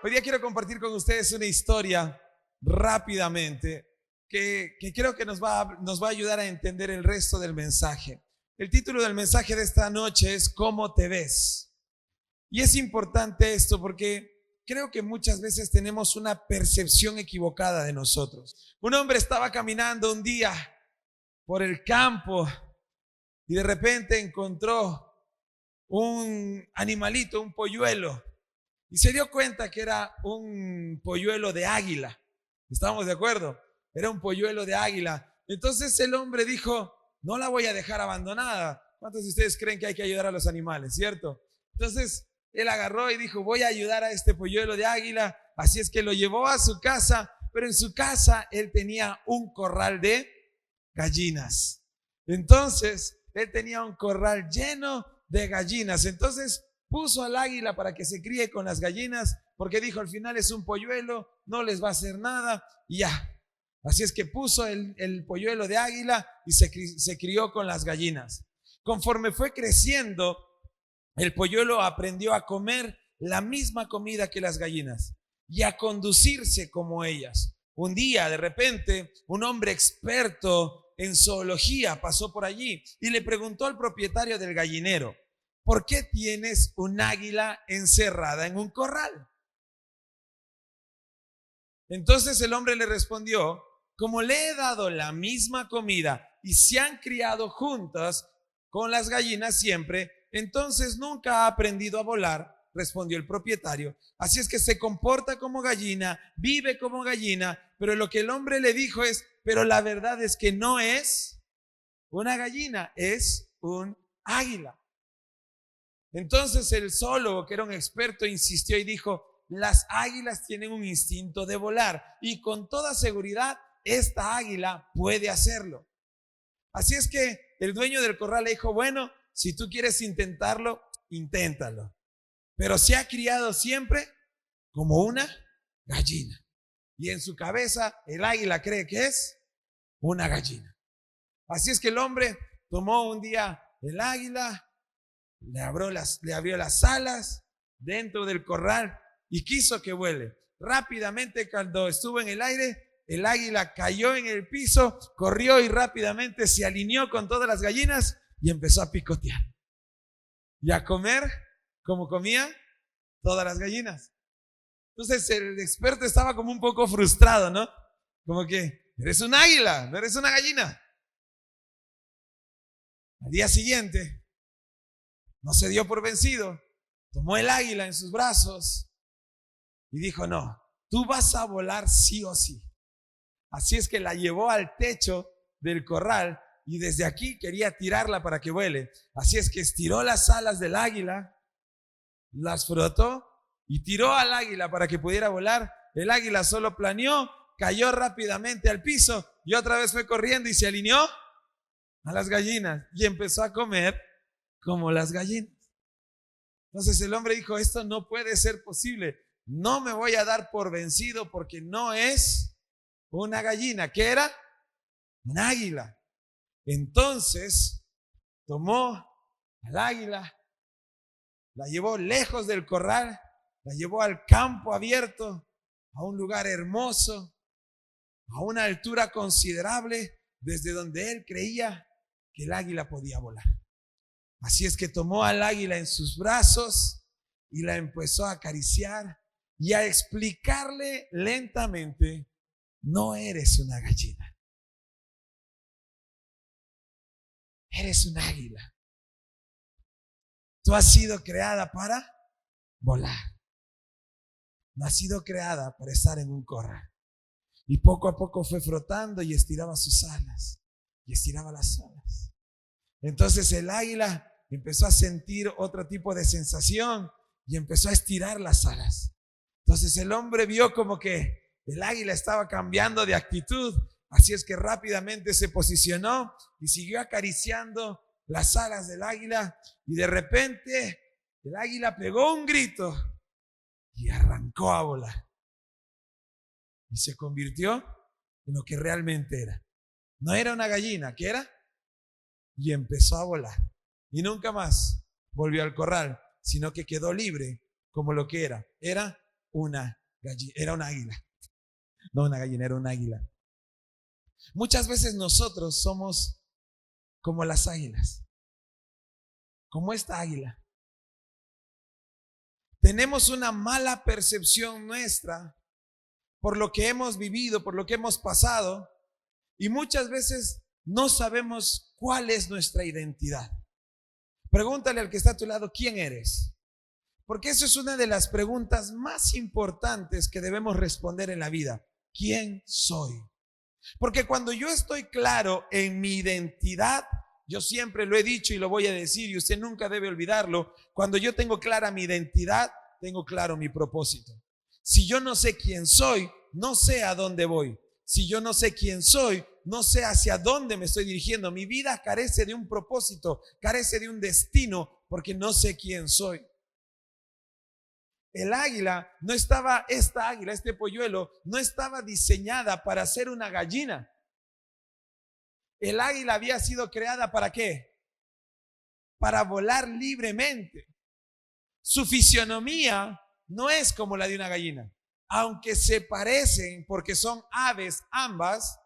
Hoy día quiero compartir con ustedes una historia rápidamente que creo que nos va a ayudar a entender el resto del mensaje. El título del mensaje de esta noche es ¿Cómo te ves? Y es importante esto porque creo que muchas veces tenemos una percepción equivocada de nosotros. Un hombre estaba caminando un día por el campo y de repente encontró un animalito, un polluelo, y se dio cuenta que era un polluelo de águila. ¿Estamos de acuerdo? Era un polluelo de águila. Entonces el hombre dijo, no la voy a dejar abandonada. ¿Cuántos de ustedes creen que hay que ayudar a los animales, cierto? Entonces él agarró y dijo, voy a ayudar a este polluelo de águila. Así es que lo llevó a su casa, pero en su casa él tenía un corral de gallinas. Entonces él tenía un corral lleno de gallinas. Entonces puso al águila para que se críe con las gallinas, porque dijo, al final es un polluelo, no les va a hacer nada, y ya. Así es que puso el polluelo de águila y se crió con las gallinas. Conforme fue creciendo, el polluelo aprendió a comer la misma comida que las gallinas y a conducirse como ellas. Un día, de repente, un hombre experto en zoología pasó por allí y le preguntó al propietario del gallinero, ¿por qué tienes un águila encerrada en un corral? Entonces el hombre le respondió, como le he dado la misma comida y se han criado juntas con las gallinas siempre, entonces nunca ha aprendido a volar, respondió el propietario. Así es que se comporta como gallina, vive como gallina, pero lo que el hombre le dijo es, pero la verdad es que no es una gallina, es un águila. Entonces el zoólogo, que era un experto, insistió y dijo, las águilas tienen un instinto de volar y con toda seguridad esta águila puede hacerlo. Así es que el dueño del corral le dijo, bueno, si tú quieres intentarlo, inténtalo. Pero se ha criado siempre como una gallina. Y en su cabeza el águila cree que es una gallina. Así es que el hombre tomó un día el águila, le abrió las alas dentro del corral y quiso que vuele. Rápidamente, cuando estuvo en el aire, el águila cayó en el piso, corrió y rápidamente se alineó con todas las gallinas y empezó a picotear y a comer como comía todas las gallinas. Entonces el experto estaba como un poco frustrado, ¿no? Como que eres un águila, no eres una gallina. Al día siguiente no se dio por vencido, tomó el águila en sus brazos y dijo, no, tú vas a volar sí o sí. Así es que la llevó al techo del corral y desde aquí quería tirarla para que vuele. Así es que estiró las alas del águila, las frotó y tiró al águila para que pudiera volar. El águila solo planeó, cayó rápidamente al piso y otra vez fue corriendo y se alineó a las gallinas y empezó a comer como las gallinas. Entonces el hombre dijo, esto no puede ser posible, no me voy a dar por vencido porque no es una gallina. ¿Qué era? Un águila. Entonces tomó al águila, la llevó lejos del corral, la llevó al campo abierto, a un lugar hermoso, a una altura considerable, desde donde él creía que el águila podía volar. Así es que tomó al águila en sus brazos y la empezó a acariciar y a explicarle lentamente, no eres una gallina, eres un águila. Tú has sido creada para volar, no has sido creada para estar en un corral. Y poco a poco fue frotando y estiraba sus alas y estiraba las alas. Entonces el águila empezó a sentir otro tipo de sensación y empezó a estirar las alas. Entonces el hombre vio como que el águila estaba cambiando de actitud, así es que rápidamente se posicionó y siguió acariciando las alas del águila y de repente el águila pegó un grito y arrancó a volar y se convirtió en lo que realmente era. No era una gallina, ¿qué era? Y empezó a volar y nunca más volvió al corral, sino que quedó libre como lo que era una gallina, era un águila. No una gallina, era un águila. Muchas veces nosotros somos como las águilas, como esta águila. Tenemos una mala percepción nuestra por lo que hemos vivido, por lo que hemos pasado, y muchas veces no sabemos cuál es nuestra identidad. Pregúntale al que está a tu lado, ¿quién eres? Porque eso es una de las preguntas más importantes que debemos responder en la vida. ¿Quién soy? Porque cuando yo estoy claro en mi identidad, yo siempre lo he dicho y lo voy a decir y usted nunca debe olvidarlo, cuando yo tengo clara mi identidad, tengo claro mi propósito. Si yo no sé quién soy, no sé a dónde voy. Si yo no sé quién soy, no sé hacia dónde me estoy dirigiendo. Mi vida carece de un propósito, carece de un destino, porque no sé quién soy. El águila no estaba, esta águila, este polluelo, no estaba diseñada para ser una gallina. El águila había sido creada ¿para qué? Para volar libremente. Su fisionomía no es como la de una gallina. Aunque se parecen porque son aves ambas,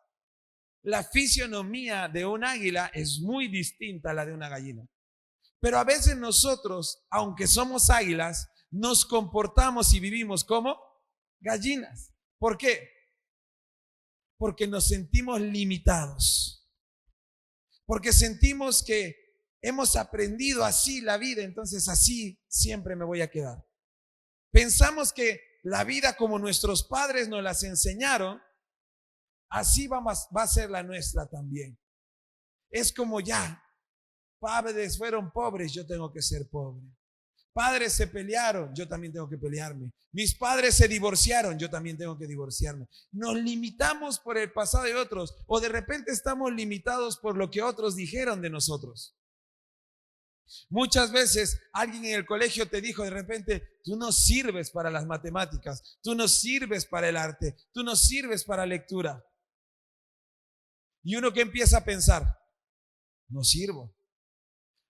la fisionomía de un águila es muy distinta a la de una gallina. Pero a veces nosotros, aunque somos águilas, nos comportamos y vivimos como gallinas. ¿Por qué? Porque nos sentimos limitados. Porque sentimos que hemos aprendido así la vida, entonces así siempre me voy a quedar. Pensamos que la vida como nuestros padres nos las enseñaron, así va a ser la nuestra también. Es como ya, padres fueron pobres, yo tengo que ser pobre. Padres se pelearon, yo también tengo que pelearme. Mis padres se divorciaron, yo también tengo que divorciarme. Nos limitamos por el pasado de otros, o de repente estamos limitados por lo que otros dijeron de nosotros. Muchas veces alguien en el colegio te dijo de repente, tú no sirves para las matemáticas, tú no sirves para el arte, tú no sirves para lectura. Y uno que empieza a pensar, no sirvo.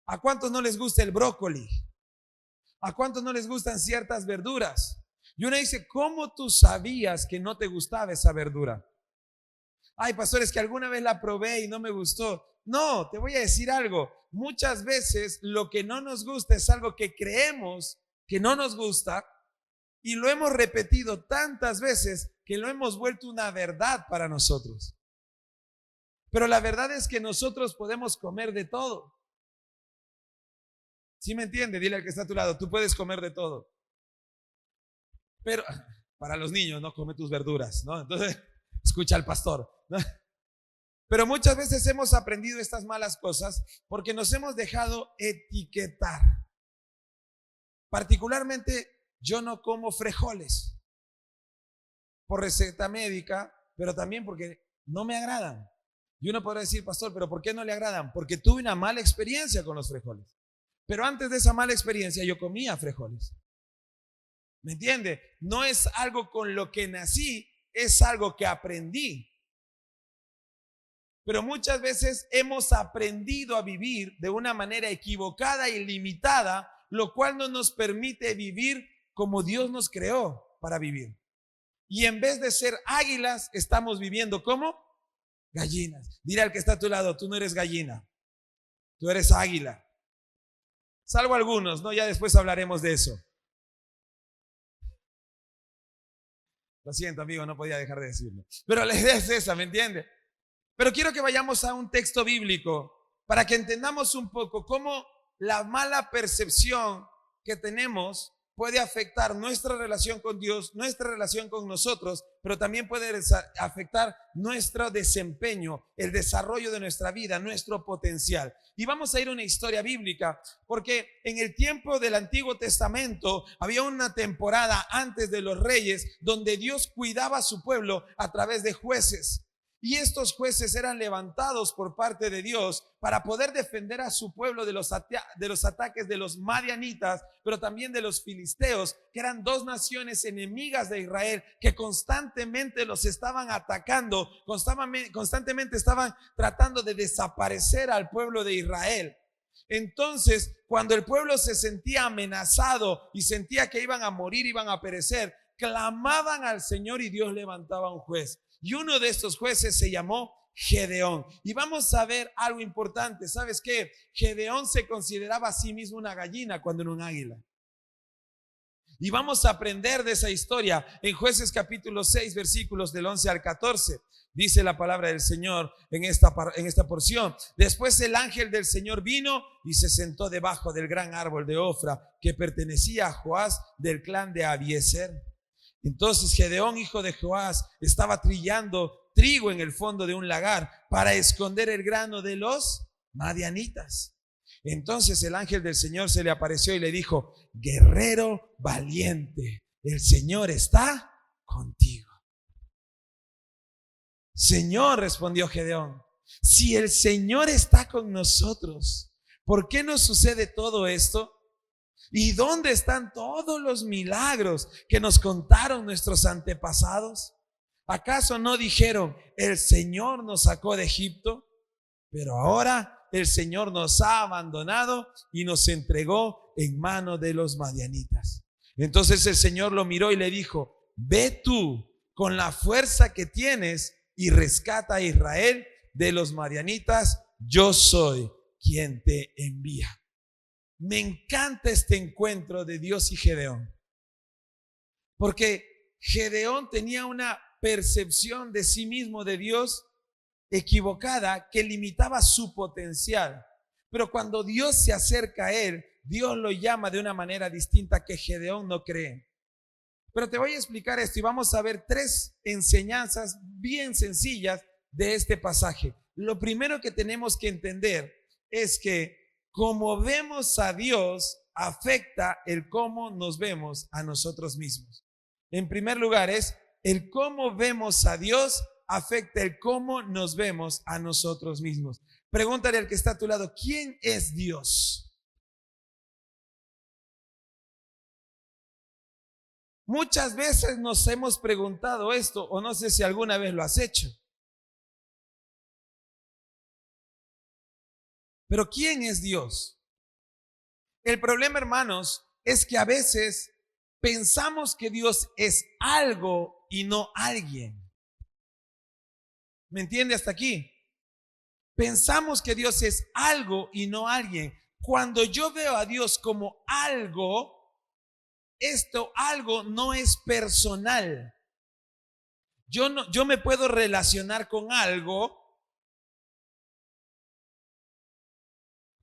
¿A cuántos no les gusta el brócoli? ¿A cuántos no les gustan ciertas verduras? Y uno dice, ¿cómo tú sabías que no te gustaba esa verdura? Ay, pastor, es que alguna vez la probé y no me gustó. No, te voy a decir algo. Muchas veces lo que no nos gusta es algo que creemos que no nos gusta y lo hemos repetido tantas veces que lo hemos vuelto una verdad para nosotros. Pero la verdad es que nosotros podemos comer de todo. ¿Sí me entiende? Dile al que está a tu lado, tú puedes comer de todo. Pero para los niños, no come tus verduras, ¿no? Entonces, escucha al pastor, ¿no? Pero muchas veces hemos aprendido estas malas cosas porque nos hemos dejado etiquetar. Particularmente, yo no como frijoles por receta médica, pero también porque no me agradan. Y uno podrá decir, pastor, ¿pero por qué no le agradan? Porque tuve una mala experiencia con los frijoles. Pero antes de esa mala experiencia yo comía frijoles. ¿Me entiende? No es algo con lo que nací, es algo que aprendí. Pero muchas veces hemos aprendido a vivir de una manera equivocada y limitada, lo cual no nos permite vivir como Dios nos creó para vivir. Y en vez de ser águilas, estamos viviendo como gallinas. Dile al que está a tu lado, tú no eres gallina, tú eres águila. Salvo algunos, ¿no? Ya después hablaremos de eso. Lo siento, amigo, no podía dejar de decirlo. Pero la idea es esa, ¿me entiende? Pero quiero que vayamos a un texto bíblico para que entendamos un poco cómo la mala percepción que tenemos puede afectar nuestra relación con Dios, nuestra relación con nosotros, pero también puede afectar nuestro desempeño, el desarrollo de nuestra vida, nuestro potencial. Y vamos a ir a una historia bíblica, porque en el tiempo del Antiguo Testamento había una temporada antes de los reyes donde Dios cuidaba a su pueblo a través de jueces. Y estos jueces eran levantados por parte de Dios para poder defender a su pueblo de los ataques de los madianitas, pero también de los filisteos, que eran dos naciones enemigas de Israel que constantemente los estaban atacando, constantemente estaban tratando de desaparecer al pueblo de Israel. Entonces, cuando el pueblo se sentía amenazado y sentía que iban a morir, iban a perecer, clamaban al Señor y Dios levantaba un juez. Y uno de estos jueces se llamó Gedeón. Y vamos a ver algo importante. ¿Sabes qué? Gedeón se consideraba a sí mismo una gallina cuando era un águila. Y vamos a aprender de esa historia en Jueces capítulo 6, versículos del 11 al 14. Dice la palabra del Señor en esta porción. Después el ángel del Señor vino y se sentó debajo del gran árbol de Ofra que pertenecía a Joás del clan de Abiezer. Entonces Gedeón, hijo de Joás, estaba trillando trigo en el fondo de un lagar para esconder el grano de los madianitas. Entonces el ángel del Señor se le apareció y le dijo: guerrero valiente, el Señor está contigo. Señor, respondió Gedeón, si el Señor está con nosotros, ¿por qué nos sucede todo esto? ¿Y dónde están todos los milagros que nos contaron nuestros antepasados? ¿Acaso no dijeron: el Señor nos sacó de Egipto? Pero ahora el Señor nos ha abandonado y nos entregó en manos de los madianitas. Entonces el Señor lo miró y le dijo: ve tú con la fuerza que tienes y rescata a Israel de los madianitas. Yo soy quien te envía. Me encanta este encuentro de Dios y Gedeón, porque Gedeón tenía una percepción de sí mismo, de Dios, equivocada, que limitaba su potencial. Pero cuando Dios se acerca a él, Dios lo llama de una manera distinta que Gedeón no cree. Pero te voy a explicar esto y vamos a ver 3 enseñanzas bien sencillas de este pasaje. Lo primero que tenemos que entender es que como vemos a Dios afecta el cómo nos vemos a nosotros mismos. En primer lugar, es el cómo vemos a Dios afecta el cómo nos vemos a nosotros mismos. Pregúntale al que está a tu lado: ¿quién es Dios? Muchas veces nos hemos preguntado esto, o no sé si alguna vez lo has hecho. Pero ¿quién es Dios? El problema, hermanos, es que a veces pensamos que Dios es algo y no alguien. ¿Me entiende hasta aquí? Pensamos que Dios es algo y no alguien. Cuando yo veo a Dios como algo, esto algo no es personal. Yo me puedo relacionar con algo,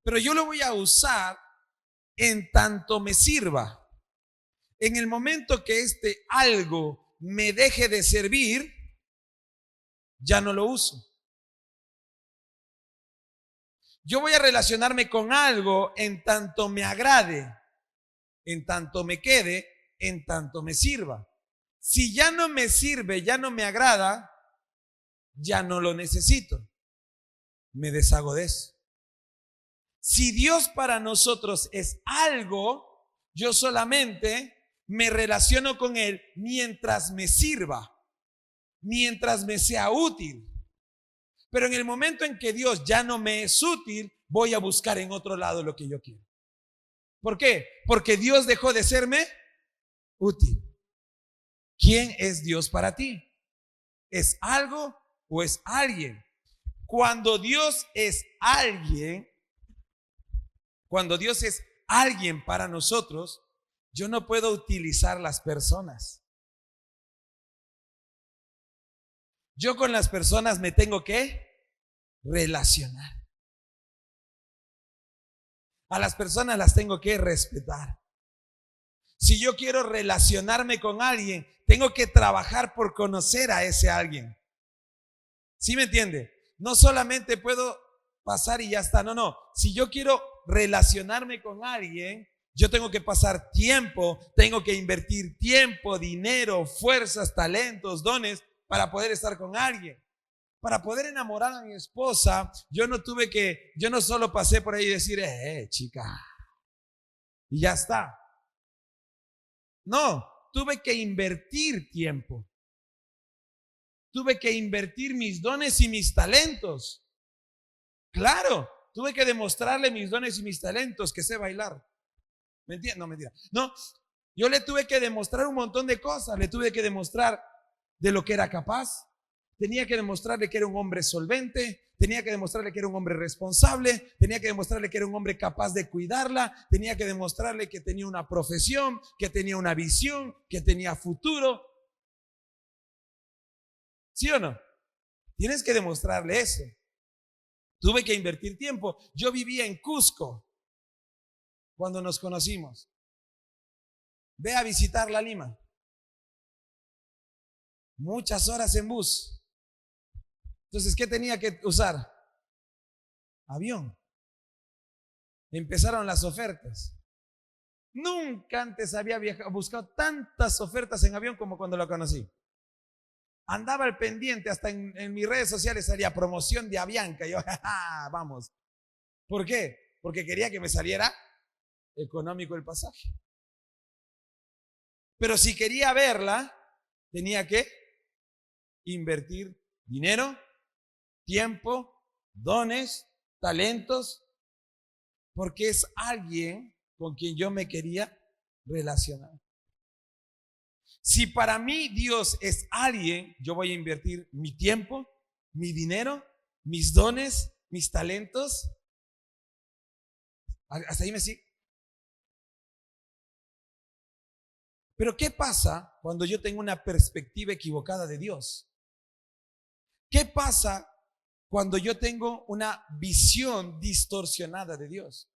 pero yo lo voy a usar en tanto me sirva. En el momento que este algo me deje de servir, ya no lo uso. Yo voy a relacionarme con algo en tanto me agrade, en tanto me quede, en tanto me sirva. Si ya no me sirve, ya no me agrada, ya no lo necesito. Me deshago de eso. Si Dios para nosotros es algo, yo solamente me relaciono con Él mientras me sirva, mientras me sea útil. Pero en el momento en que Dios ya no me es útil, voy a buscar en otro lado lo que yo quiero. ¿Por qué? Porque Dios dejó de serme útil. ¿Quién es Dios para ti? ¿Es algo o es alguien? Cuando Dios es alguien, cuando Dios es alguien para nosotros, yo no puedo utilizar las personas. Yo con las personas me tengo que relacionar. A las personas las tengo que respetar. Si yo quiero relacionarme con alguien, tengo que trabajar por conocer a ese alguien. ¿Sí me entiende? No solamente puedo pasar y ya está. No. Si yo quiero relacionarme con alguien, yo tengo que pasar tiempo, tengo que invertir tiempo, dinero, fuerzas, talentos, dones para poder estar con alguien. Para poder enamorar a mi esposa, yo no solo pasé por ahí y decir, chica, y ya está. No, tuve que invertir tiempo. Tuve que invertir mis dones y mis talentos. Claro, tuve que demostrarle mis dones y mis talentos, que sé bailar. ¿Me entiendes? No, mentira. No, Yo le tuve que demostrar un montón de cosas. Le tuve que demostrar de lo que era capaz. Tenía que demostrarle que era un hombre solvente. Tenía que demostrarle que era un hombre responsable. Tenía que demostrarle que era un hombre capaz de cuidarla. Tenía que demostrarle que tenía una profesión, que tenía una visión, que tenía futuro. ¿Sí o no? Tienes que demostrarle eso. Tuve que invertir tiempo. Yo vivía en Cusco cuando nos conocimos. Ve a visitar La Lima. Muchas horas en bus. Entonces, ¿qué tenía que usar? Avión. Empezaron las ofertas. Nunca antes había buscado tantas ofertas en avión como cuando lo conocí. Andaba al pendiente, hasta en mis redes sociales salía promoción de Avianca. Yo, vamos. ¿Por qué? Porque quería que me saliera económico el pasaje. Pero si quería verla, tenía que invertir dinero, tiempo, dones, talentos, porque es alguien con quien yo me quería relacionar. Si para mí Dios es alguien, yo voy a invertir mi tiempo, mi dinero, mis dones, mis talentos. Hasta ahí me sigue. Pero ¿qué pasa cuando yo tengo una perspectiva equivocada de Dios? ¿Qué pasa cuando yo tengo una visión distorsionada de Dios?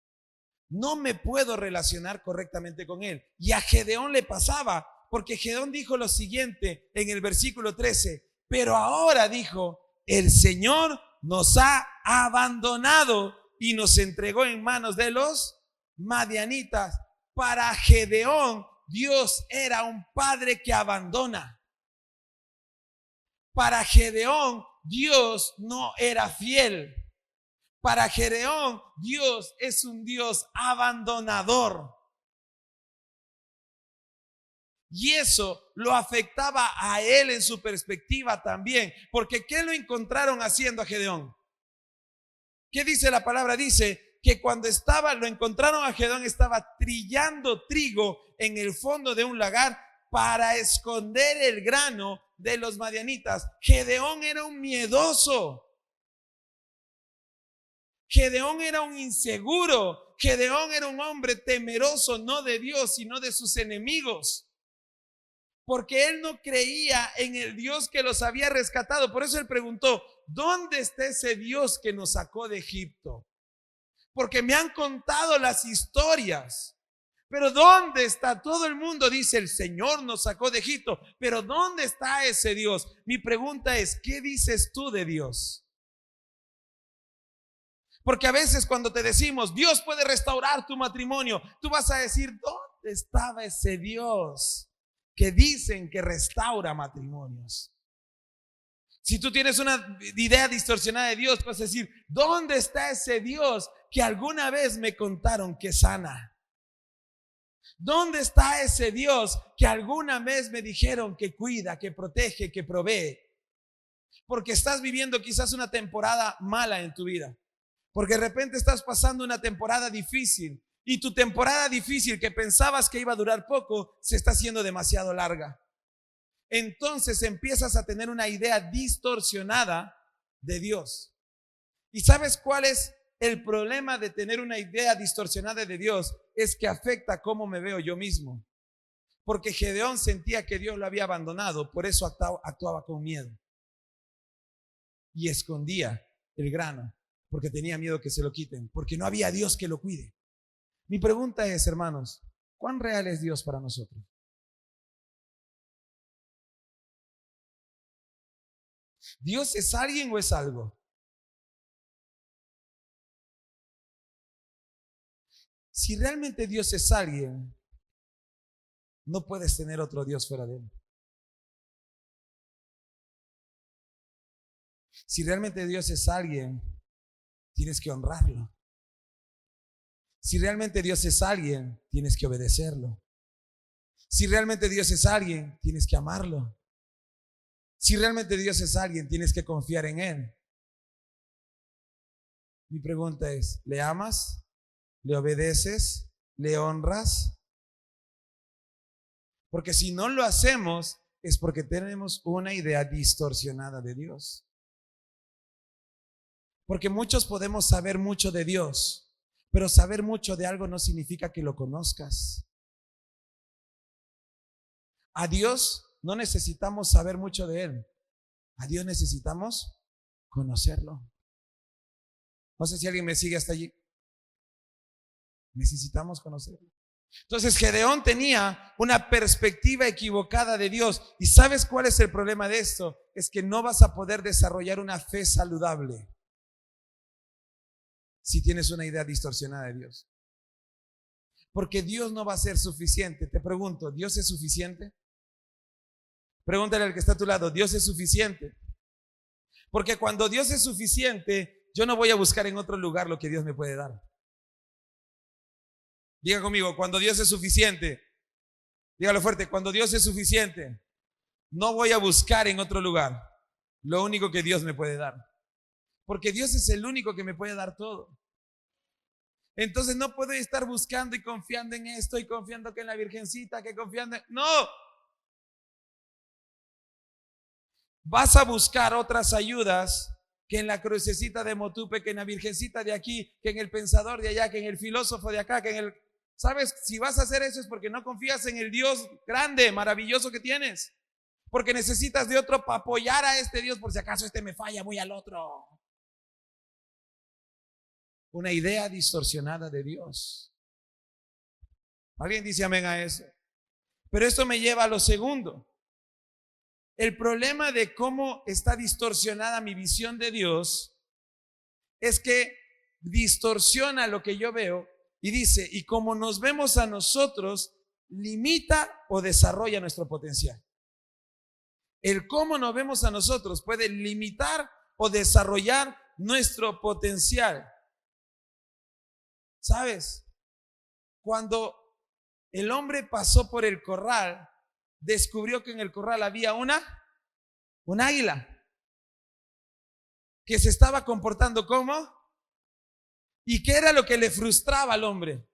No me puedo relacionar correctamente con Él. Y a Gedeón le pasaba, porque Gedeón dijo lo siguiente en el versículo 13, pero ahora dijo, el Señor nos ha abandonado y nos entregó en manos de los madianitas. Para Gedeón, Dios era un padre que abandona. Para Gedeón, Dios no era fiel. Para Gedeón, Dios es un Dios abandonador. Y eso lo afectaba a él en su perspectiva también. Porque ¿qué lo encontraron haciendo a Gedeón? ¿Qué dice la palabra? Dice que cuando lo encontraron a Gedeón, estaba trillando trigo en el fondo de un lagar para esconder el grano de los madianitas. Gedeón era un miedoso. Gedeón era un inseguro. Gedeón era un hombre temeroso, no de Dios, sino de sus enemigos. Porque él no creía en el Dios que los había rescatado. Por eso él preguntó, ¿dónde está ese Dios que nos sacó de Egipto? Porque me han contado las historias. Pero ¿dónde está? Todo el mundo dice, el Señor nos sacó de Egipto. Pero ¿dónde está ese Dios? Mi pregunta es, ¿qué dices tú de Dios? Porque a veces cuando te decimos, Dios puede restaurar tu matrimonio, tú vas a decir, ¿dónde estaba ese Dios que dicen que restaura matrimonios? Si tú tienes una idea distorsionada de Dios, vas a decir, ¿dónde está ese Dios que alguna vez me contaron que sana? ¿Dónde está ese Dios que alguna vez me dijeron que cuida, que protege, que provee? Porque estás viviendo quizás una temporada mala en tu vida. Porque de repente estás pasando una temporada difícil y tu temporada difícil que pensabas que iba a durar poco se está haciendo demasiado larga. Entonces empiezas a tener una idea distorsionada de Dios. ¿Y sabes cuál es el problema de tener una idea distorsionada de Dios? Es que afecta cómo me veo yo mismo. Porque Gedeón sentía que Dios lo había abandonado, por eso actuaba con miedo. Y escondía el grano, porque tenía miedo que se lo quiten, porque no había Dios que lo cuide. Mi pregunta es, hermanos, ¿cuán real es Dios para nosotros? ¿Dios es alguien o es algo? Si realmente Dios es alguien, no puedes tener otro Dios fuera de él. Si realmente Dios es alguien, tienes que honrarlo. Si realmente Dios es alguien, tienes que obedecerlo. Si realmente Dios es alguien, tienes que amarlo. Si realmente Dios es alguien, tienes que confiar en Él. Mi pregunta es, ¿le amas? ¿Le obedeces? ¿Le honras? Porque si no lo hacemos es porque tenemos una idea distorsionada de Dios. Porque muchos podemos saber mucho de Dios, pero saber mucho de algo no significa que lo conozcas. A Dios no necesitamos saber mucho de Él. A Dios necesitamos conocerlo. No sé si alguien me sigue hasta allí. Necesitamos conocerlo. Entonces Gedeón tenía una perspectiva equivocada de Dios. ¿Y sabes cuál es el problema de esto? Es que no vas a poder desarrollar una fe saludable si tienes una idea distorsionada de Dios. Porque Dios no va a ser suficiente. Te pregunto, ¿Dios es suficiente? Pregúntale al que está a tu lado, ¿Dios es suficiente? Porque cuando Dios es suficiente, yo no voy a buscar en otro lugar lo que Dios me puede dar. Diga conmigo, cuando Dios es suficiente, dígalo fuerte, cuando Dios es suficiente, no voy a buscar en otro lugar lo único que Dios me puede dar. Porque Dios es el único que me puede dar todo. Entonces no puedo estar buscando y confiando en esto y confiando que en la Virgencita, que confiando en... No. Vas a buscar otras ayudas que en la crucecita de Motupe, que en la Virgencita de aquí, que en el pensador de allá, que en el filósofo de acá, que en el... ¿Sabes? Si vas a hacer eso es porque no confías en el Dios grande, maravilloso que tienes. Porque necesitas de otro para apoyar a este Dios, por si acaso este me falla, voy al otro. Una idea distorsionada de Dios. ¿Alguien dice amén a eso? Pero esto me lleva a lo segundo. El problema de cómo está distorsionada mi visión de Dios es que distorsiona lo que yo veo y dice, y como nos vemos a nosotros, limita o desarrolla nuestro potencial. El cómo nos vemos a nosotros puede limitar o desarrollar nuestro potencial. ¿Sabes? Cuando el hombre pasó por el corral, descubrió que en el corral había un águila que se estaba comportando como, y qué era lo que le frustraba al hombre.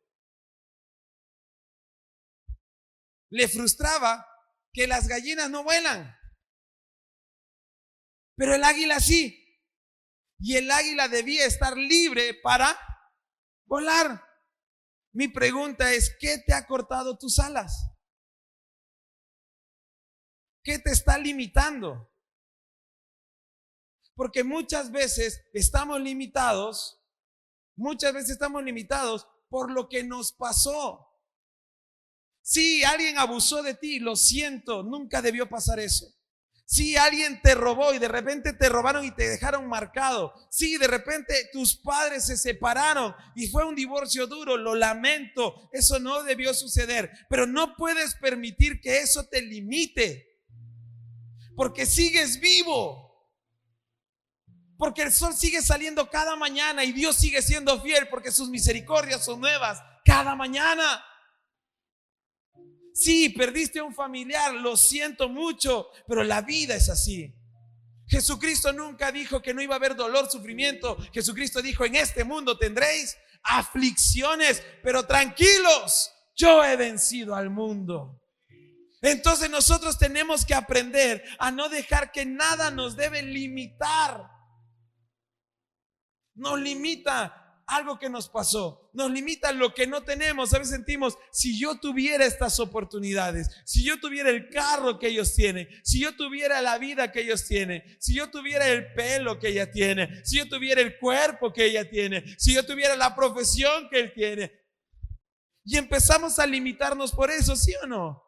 Le frustraba que las gallinas no vuelan, pero el águila sí, y el águila debía estar libre para volar. Mi pregunta es, ¿qué te ha cortado tus alas? ¿Qué te está limitando? Porque muchas veces estamos limitados por lo que nos pasó. Si alguien abusó de ti, lo siento, nunca debió pasar eso. Si alguien te robó y de repente te robaron y te dejaron marcado. Si de repente tus padres se separaron y fue un divorcio duro, lo lamento, eso no debió suceder. Pero no puedes permitir que eso te limite, porque sigues vivo. Porque el sol sigue saliendo cada mañana y Dios sigue siendo fiel, porque sus misericordias son nuevas cada mañana. Sí, perdiste a un familiar, lo siento mucho, pero la vida es así. Jesucristo nunca dijo que no iba a haber dolor, sufrimiento. Jesucristo dijo, en este mundo tendréis aflicciones, pero tranquilos, yo he vencido al mundo. Entonces nosotros tenemos que aprender a no dejar que nada nos debe limitar. Nos limita algo que nos pasó, nos limita lo que no tenemos. A veces sentimos, si yo tuviera estas oportunidades, si yo tuviera el carro que ellos tienen, si yo tuviera la vida que ellos tienen, si yo tuviera el pelo que ella tiene, si yo tuviera el cuerpo que ella tiene, si yo tuviera la profesión que él tiene. Y empezamos a limitarnos por eso, ¿sí o no?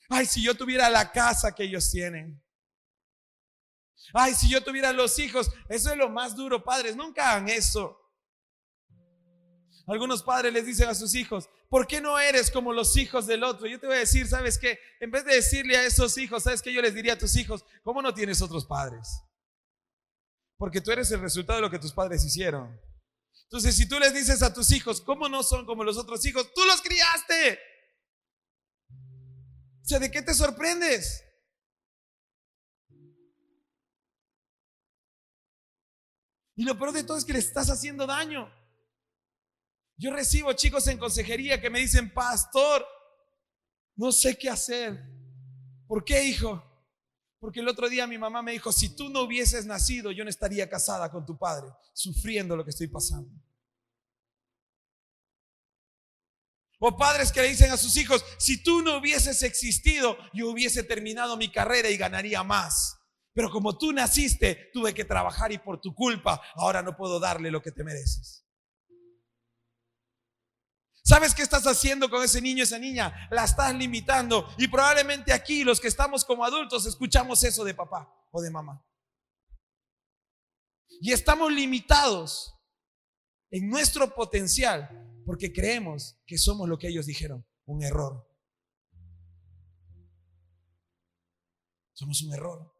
Ay, si yo tuviera la casa que ellos tienen. Ay, si yo tuviera los hijos. Eso es lo más duro, padres, nunca hagan eso. Algunos padres les dicen a sus hijos, ¿por qué no eres como los hijos del otro? Yo te voy a decir, ¿sabes qué? En vez de decirle a esos hijos, ¿sabes qué? Yo les diría a tus hijos, ¿cómo no tienes otros padres? Porque tú eres el resultado de lo que tus padres hicieron. Entonces, si tú les dices a tus hijos, ¿cómo no son como los otros hijos? ¡Tú los criaste! O sea, ¿de qué te sorprendes? Y lo peor de todo es que le estás haciendo daño. Yo recibo chicos en consejería que me dicen, pastor, no sé qué hacer. ¿Por qué, hijo? Porque el otro día mi mamá me dijo, si tú no hubieses nacido, yo no estaría casada con tu padre, sufriendo lo que estoy pasando. O padres que le dicen a sus hijos, si tú no hubieses existido, yo hubiese terminado mi carrera y ganaría más. Pero como tú naciste, tuve que trabajar y por tu culpa, ahora no puedo darle lo que te mereces. ¿Sabes qué estás haciendo con ese niño, esa niña? La estás limitando. Y probablemente aquí los que estamos como adultos escuchamos eso de papá o de mamá. Y estamos limitados en nuestro potencial porque creemos que somos lo que ellos dijeron, un error. Somos un error.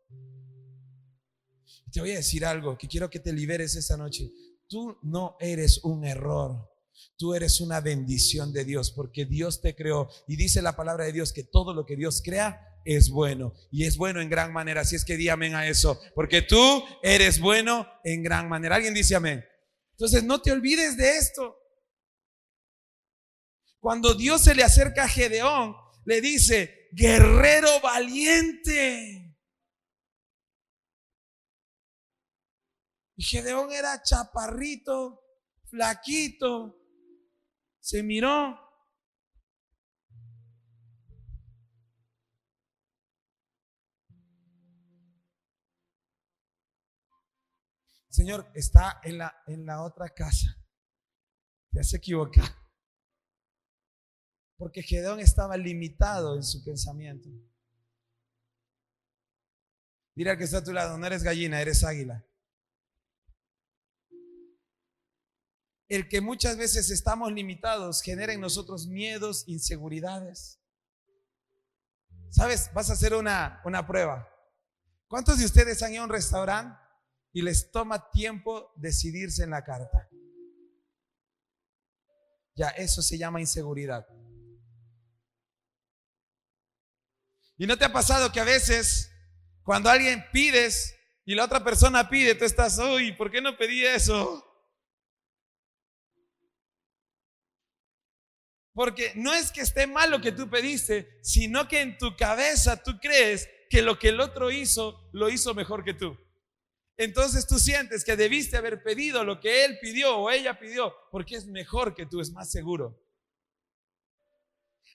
Te voy a decir algo que quiero que te liberes esta noche. Tú no eres un error. Tú eres una bendición de Dios porque Dios te creó y dice la palabra de Dios que todo lo que Dios crea es bueno y es bueno en gran manera. Así es que di amén a eso, porque tú eres bueno en gran manera. ¿Alguien dice amén? Entonces no te olvides de esto. Cuando Dios se le acerca a Gedeón, le dice, guerrero valiente. Y Gedeón era chaparrito, flaquito. Se miró. Señor, está en la otra casa. Ya se equivocó. Porque Gedeón estaba limitado en su pensamiento. Mira que está a tu lado, no eres gallina, eres águila. El que muchas veces estamos limitados genera en nosotros miedos, inseguridades. ¿Sabes? Vas a hacer una prueba. ¿Cuántos de ustedes han ido a un restaurante y les toma tiempo decidirse en la carta? Ya, eso se llama inseguridad. ¿Y no te ha pasado que a veces cuando alguien pides y la otra persona pide, tú estás, uy, ¿por qué no pedí eso? Porque no es que esté mal lo que tú pediste, sino que en tu cabeza tú crees que lo que el otro hizo, lo hizo mejor que tú. Entonces tú sientes que debiste haber pedido lo que él pidió o ella pidió, porque es mejor que tú, es más seguro.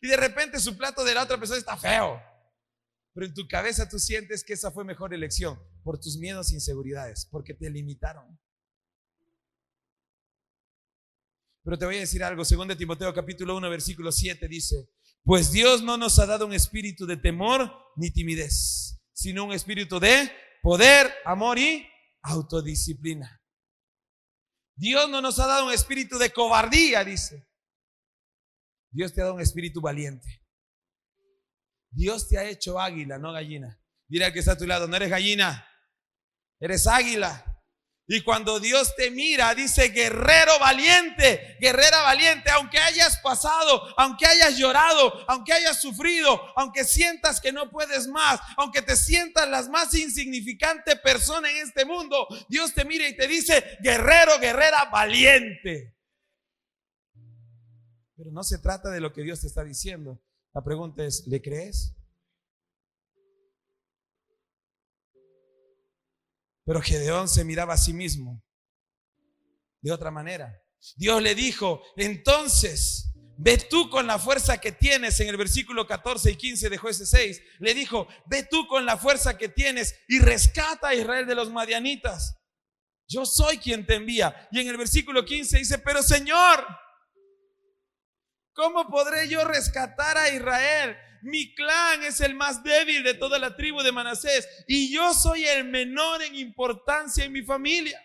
Y de repente su plato de la otra persona está feo, pero en tu cabeza tú sientes que esa fue mejor elección por tus miedos e inseguridades, porque te limitaron. Pero te voy a decir algo, 2 Timoteo capítulo 1 versículo 7 dice, pues Dios no nos ha dado un espíritu de temor ni timidez, sino un espíritu de poder, amor y autodisciplina. Dios no nos ha dado un espíritu de cobardía, dice. Dios te ha dado un espíritu valiente. Dios te ha hecho águila, no gallina. Dile al que está a tu lado, no eres gallina, eres águila. Y cuando Dios te mira, dice guerrero valiente, guerrera valiente, aunque hayas pasado, aunque hayas llorado, aunque hayas sufrido, aunque sientas que no puedes más, aunque te sientas la más insignificante persona en este mundo, Dios te mira y te dice guerrero, guerrera valiente. Pero no se trata de lo que Dios te está diciendo. La pregunta es, ¿le crees? Pero Gedeón se miraba a sí mismo de otra manera. Dios le dijo, entonces, ve tú con la fuerza que tienes, en el versículo 14 y 15 de Jueces 6, le dijo, ve tú con la fuerza que tienes y rescata a Israel de los madianitas. Yo soy quien te envía. Y en el versículo 15 dice, pero Señor, ¿cómo podré yo rescatar a Israel? Mi clan es el más débil de toda la tribu de Manasés y yo soy el menor en importancia en mi familia.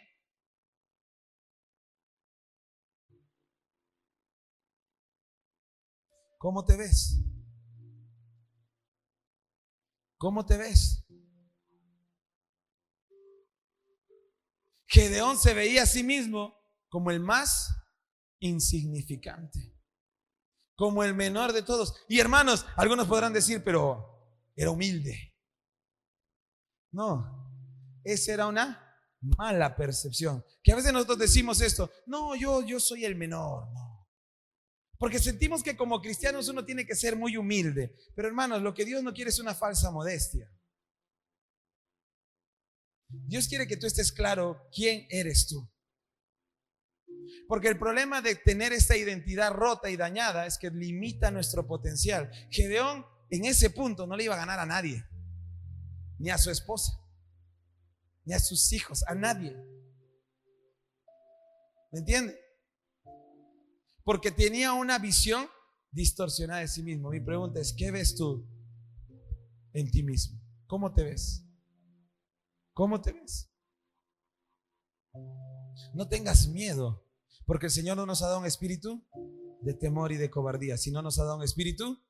¿Cómo te ves? ¿Cómo te ves? Gedeón se veía a sí mismo como el más insignificante, como el menor de todos. Y hermanos, algunos podrán decir, pero era humilde. No, esa era una mala percepción. Que a veces nosotros decimos esto, no, yo soy el menor, no. Porque sentimos que como cristianos uno tiene que ser muy humilde. Pero hermanos, lo que Dios no quiere es una falsa modestia. Dios quiere que tú estés claro quién eres tú. Porque el problema de tener esta identidad rota y dañada es que limita nuestro potencial. Gedeón en ese punto no le iba a ganar a nadie, ni a su esposa, ni a sus hijos, a nadie. ¿Me entiende? Porque tenía una visión distorsionada de sí mismo. Mi pregunta es, ¿qué ves tú en ti mismo? ¿Cómo te ves? ¿Cómo te ves? No tengas miedo, porque el Señor no nos ha dado un espíritu de temor y de cobardía, sino nos ha dado un espíritu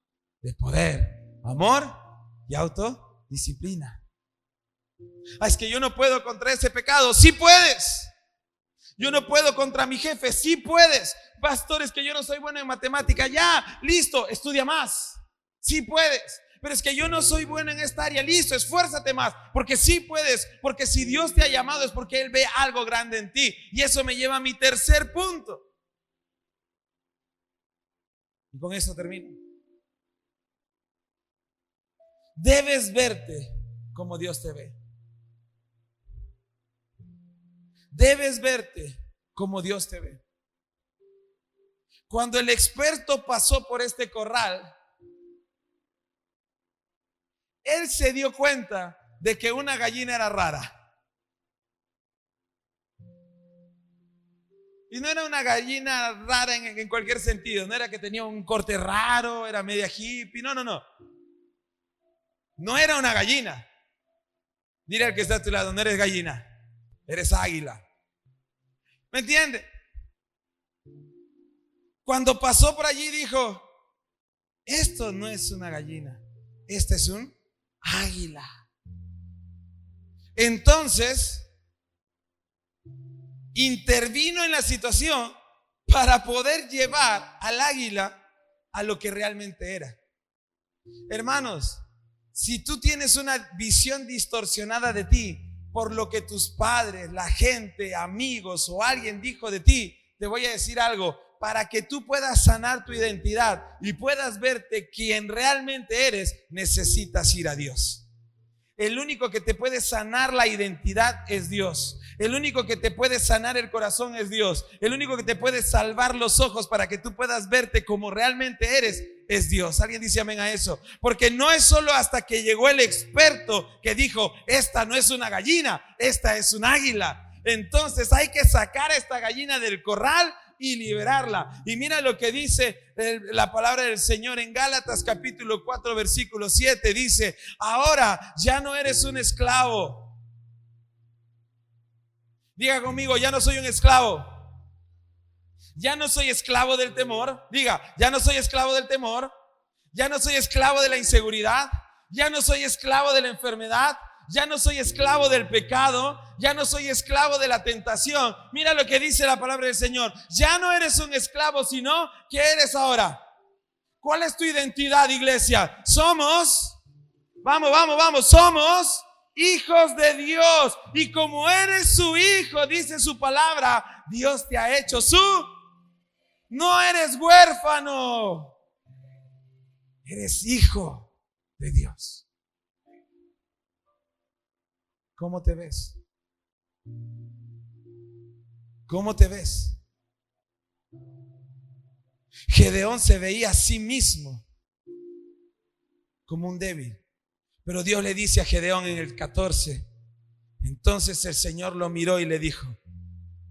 de poder, amor y autodisciplina. Es que yo no puedo contra ese pecado. Sí puedes. Yo no puedo contra mi jefe. Sí puedes. Pastor, es que yo no soy bueno en matemática. Ya, listo, estudia más. Sí puedes. Pero es que yo no soy bueno en esta área. Listo, esfuérzate más, porque sí puedes. Porque si Dios te ha llamado es porque Él ve algo grande en ti. Y eso me lleva a mi tercer punto, y con eso termino. Debes verte como Dios te ve. Debes verte como Dios te ve. Cuando el experto pasó por este corral, él se dio cuenta de que una gallina era rara. Y no era una gallina rara en cualquier sentido. No era que tenía un corte raro, era media hippie. No. No era una gallina. Dile al que está a tu lado, no eres gallina, eres águila. ¿Me entiende? Cuando pasó por allí dijo, esto no es una gallina, este es un águila. Entonces intervino en la situación para poder llevar al águila a lo que realmente era. Hermanos, si tú tienes una visión distorsionada de ti por lo que tus padres, la gente, amigos o alguien dijo de ti, te voy a decir algo. Para que tú puedas sanar tu identidad y puedas verte quien realmente eres, necesitas ir a Dios. El único que te puede sanar la identidad es Dios. El único que te puede sanar el corazón es Dios. El único que te puede salvar los ojos para que tú puedas verte como realmente eres es Dios. ¿Alguien dice amén a eso? Porque no es solo hasta que llegó el experto que dijo, esta no es una gallina, esta es un águila. Entonces hay que sacar a esta gallina del corral y liberarla. Y mira lo que dice la palabra del Señor en Gálatas capítulo 4 versículo 7. Dice, ahora ya no eres un esclavo. Diga conmigo, ya no soy un esclavo. Ya no soy esclavo del temor. Diga, ya no soy esclavo del temor. Ya no soy esclavo de la inseguridad. Ya no soy esclavo de la enfermedad. Ya no soy esclavo del pecado. Ya no soy esclavo de la tentación. Mira lo que dice la palabra del Señor. Ya no eres un esclavo, sino ¿qué eres ahora? ¿Cuál es tu identidad, iglesia? Somos, somos hijos de Dios. Y como eres su hijo, dice su palabra, Dios te ha hecho su. No eres huérfano, eres hijo de Dios. ¿Cómo te ves? ¿Cómo te ves? Gedeón se veía a sí mismo como un débil, pero Dios le dice a Gedeón en el 14, entonces el Señor lo miró y le dijo,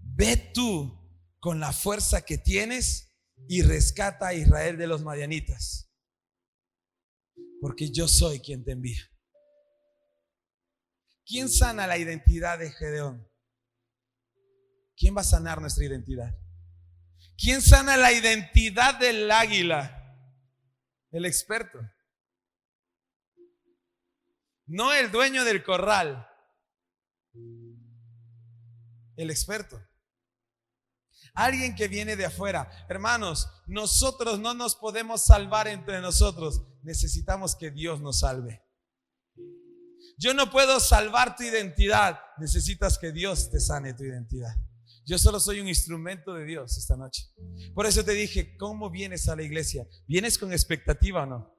ve tú con la fuerza que tienes y rescata a Israel de los madianitas, porque yo soy quien te envía. ¿Quién sana la identidad de Gedeón? ¿Quién va a sanar nuestra identidad? ¿Quién sana la identidad del águila? El experto. No el dueño del corral. El experto. Alguien que viene de afuera. Hermanos, nosotros no nos podemos salvar entre nosotros. Necesitamos que Dios nos salve. Yo no puedo salvar tu identidad. Necesitas que Dios te sane tu identidad. Yo solo soy un instrumento de Dios esta noche. Por eso te dije, ¿cómo vienes a la iglesia? ¿Vienes con expectativa o no?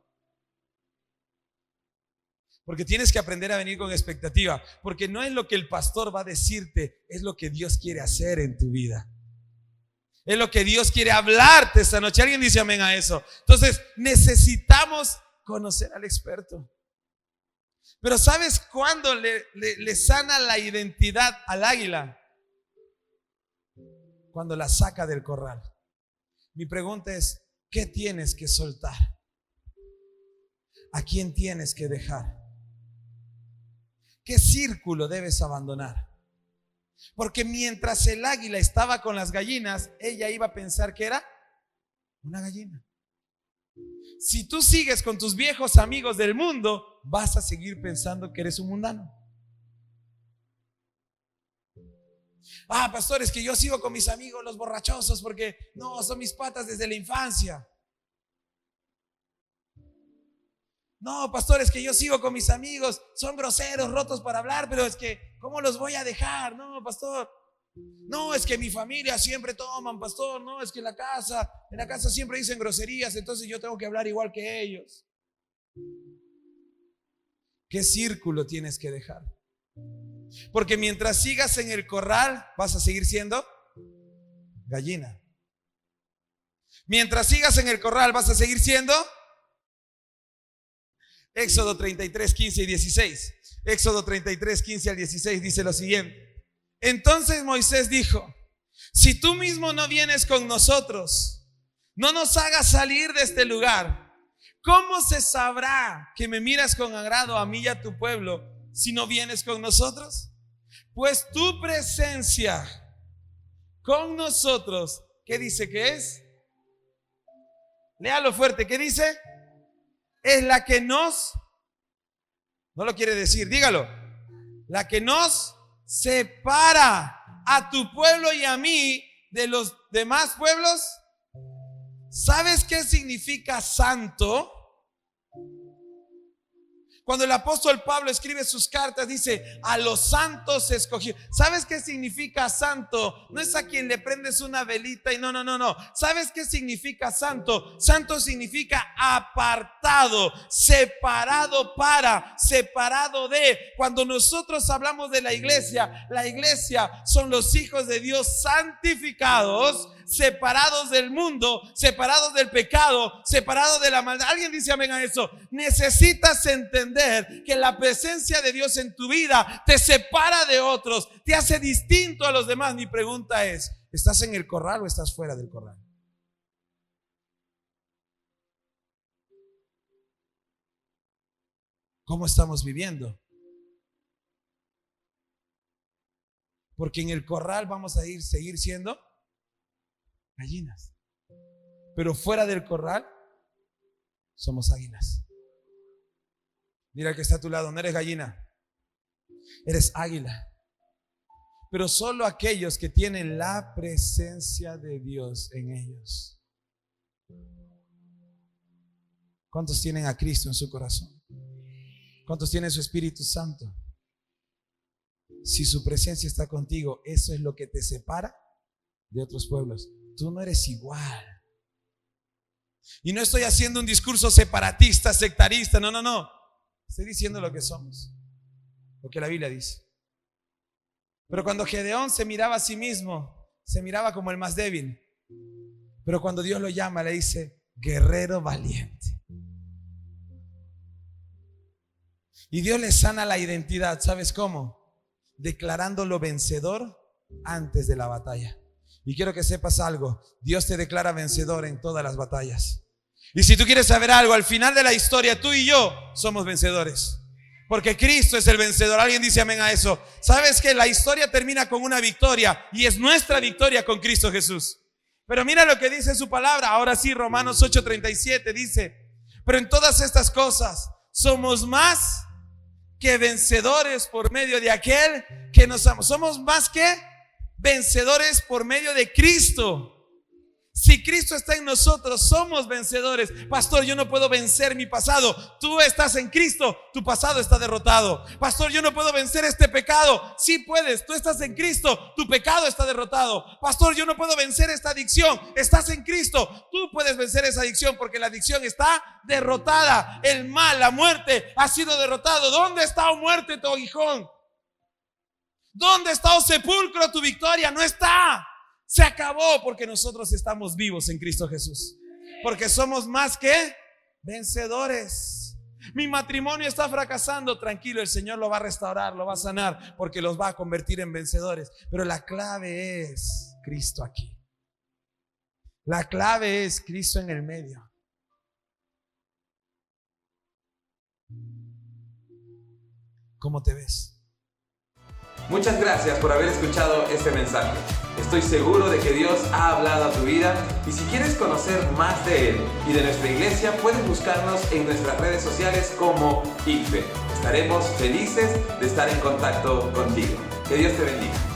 Porque tienes que aprender a venir con expectativa, porque no es lo que el pastor va a decirte, es lo que Dios quiere hacer en tu vida. Es lo que Dios quiere hablarte esta noche. ¿Alguien dice amén a eso? Entonces necesitamos conocer al experto. Pero ¿sabes cuándo le sana la identidad al águila? Cuando la saca del corral. Mi pregunta es, ¿qué tienes que soltar? ¿A quién tienes que dejar? ¿Qué círculo debes abandonar? Porque mientras el águila estaba con las gallinas, ella iba a pensar que era una gallina. Si tú sigues con tus viejos amigos del mundo, vas a seguir pensando que eres un mundano. Pastor, es que yo sigo con mis amigos los borrachosos porque no, son mis patas desde la infancia. No, pastor, es que yo sigo con mis amigos, son groseros, rotos para hablar, pero es que ¿cómo los voy a dejar? No, pastor. No, es que mi familia siempre toman, pastor. No, es que en la casa siempre dicen groserías, entonces yo tengo que hablar igual que ellos. ¿Qué círculo tienes que dejar? Porque mientras sigas en el corral, vas a seguir siendo gallina. Mientras sigas en el corral, vas a seguir siendo Éxodo 33, 15 y 16. Éxodo 33, 15 al 16 dice lo siguiente. Entonces Moisés dijo: si tú mismo no vienes con nosotros, no nos hagas salir de este lugar, ¿cómo se sabrá que me miras con agrado a mí y a tu pueblo si no vienes con nosotros? Pues tu presencia con nosotros, ¿qué dice que es? Léalo fuerte, ¿qué dice? Es la que nos, no lo quiere decir, dígalo, la que nos separa a tu pueblo y a mí de los demás pueblos. ¿Sabes qué significa santo? Cuando el apóstol Pablo escribe sus cartas, dice: a los santos escogió. ¿Sabes qué significa santo? No es a quien le prendes una velita y no. ¿Sabes qué significa santo? Santo significa apartado, separado para, separado de. Cuando nosotros hablamos de la iglesia son los hijos de Dios santificados, separados del mundo, separados del pecado, separados de la maldad. ¿Alguien dice amén a eso? Necesitas entender que la presencia de Dios en tu vida te separa de otros, te hace distinto a los demás. Mi pregunta es: ¿estás en el corral o estás fuera del corral? ¿Cómo estamos viviendo? Porque en el corral vamos a seguir siendo gallinas, pero fuera del corral somos águilas. Mira que está a tu lado, no eres gallina, eres águila. Pero solo aquellos que tienen la presencia de Dios en ellos. ¿Cuántos tienen a Cristo en su corazón? ¿Cuántos tienen su Espíritu Santo? Si su presencia está contigo, eso es lo que te separa de otros pueblos. Tú no eres igual. Y no estoy haciendo un discurso separatista, sectarista, no. Estoy diciendo lo que somos, lo que la Biblia dice. Pero cuando Gedeón se miraba a sí mismo, se miraba como el más débil. Pero cuando Dios lo llama, le dice: guerrero valiente. Y Dios le sana la identidad. ¿Sabes cómo? Declarándolo vencedor antes de la batalla. Y quiero que sepas algo: Dios te declara vencedor en todas las batallas. Y si tú quieres saber algo, al final de la historia tú y yo somos vencedores, porque Cristo es el vencedor. Alguien dice amén a eso. Sabes que la historia termina con una victoria, y es nuestra victoria con Cristo Jesús. Pero mira lo que dice su palabra. Ahora sí, Romanos 8:37 dice: pero en todas estas cosas somos más que vencedores por medio de aquel que nos ama. Somos más que vencedores por medio de Cristo. Si Cristo está en nosotros, somos vencedores. Pastor, yo no puedo vencer mi pasado. Tú estás en Cristo, tu pasado está derrotado. Pastor, yo no puedo vencer este pecado. Sí puedes, tú estás en Cristo, tu pecado está derrotado. Pastor, yo no puedo vencer esta adicción. Estás en Cristo, tú puedes vencer esa adicción, porque la adicción está derrotada. El mal, la muerte ha sido derrotado. ¿Dónde está, oh muerte, tu aguijón? ¿Dónde está, oh sepulcro, tu victoria? No está. Se acabó, porque nosotros estamos vivos en Cristo Jesús. Porque somos más que vencedores. Mi matrimonio está fracasando. Tranquilo, el Señor lo va a restaurar, lo va a sanar, porque los va a convertir en vencedores. Pero la clave es Cristo aquí. La clave es Cristo en el medio. ¿Cómo te ves? Muchas gracias por haber escuchado este mensaje. Estoy seguro de que Dios ha hablado a tu vida, y si quieres conocer más de Él y de nuestra iglesia, puedes buscarnos en nuestras redes sociales como ICFE. Estaremos felices de estar en contacto contigo. Que Dios te bendiga.